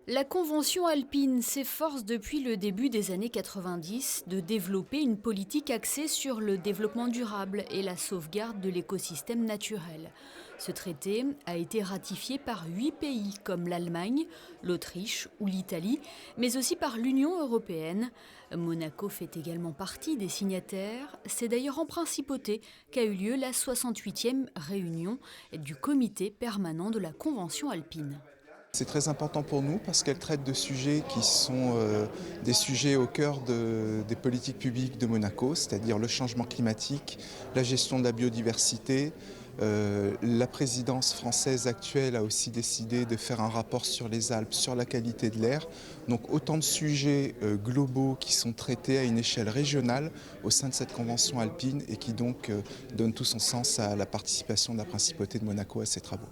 La Convention alpine s'efforce depuis le début des années 90 de développer une politique axée sur le développement durable et la sauvegarde de l'écosystème naturel. Ce traité a été ratifié par 8 pays comme l'Allemagne, l'Autriche ou l'Italie, mais aussi par l'Union européenne. Monaco fait également partie des signataires. C'est d'ailleurs en principauté qu'a eu lieu la 68e réunion du comité permanent de la Convention alpine. C'est très important pour nous parce qu'elle traite de sujets qui sont des sujets au cœur des politiques publiques de Monaco, c'est-à-dire le changement climatique, la gestion de la biodiversité. La présidence française actuelle a aussi décidé de faire un rapport sur les Alpes, sur la qualité de l'air. Donc autant de sujets globaux qui sont traités à une échelle régionale au sein de cette convention alpine et qui donc donnent tout son sens à la participation de la principauté de Monaco à ces travaux.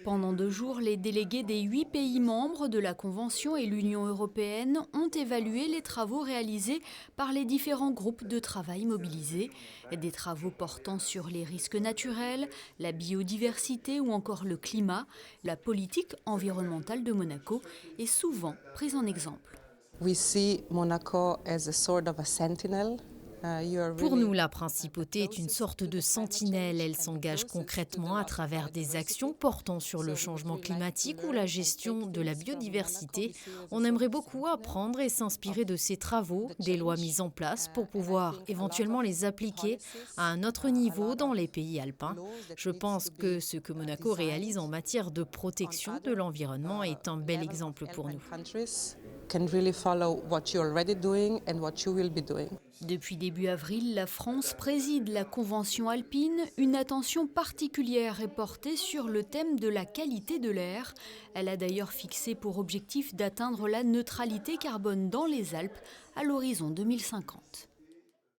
Pendant 2 jours, les délégués des 8 pays membres de la Convention et l'Union européenne ont évalué les travaux réalisés par les différents groupes de travail mobilisés. Des travaux portant sur les risques naturels, la biodiversité ou encore le climat. La politique environnementale de Monaco est souvent prise en exemple. We see Monaco as a sort of a sentinel. Pour nous, la principauté est une sorte de sentinelle. Elle s'engage concrètement à travers des actions portant sur le changement climatique ou la gestion de la biodiversité. On aimerait beaucoup apprendre et s'inspirer de ces travaux, des lois mises en place pour pouvoir éventuellement les appliquer à un autre niveau dans les pays alpins. Je pense que ce que Monaco réalise en matière de protection de l'environnement est un bel exemple pour nous. Depuis début avril, la France préside la Convention alpine. Une attention particulière est portée sur le thème de la qualité de l'air. Elle a d'ailleurs fixé pour objectif d'atteindre la neutralité carbone dans les Alpes à l'horizon 2050.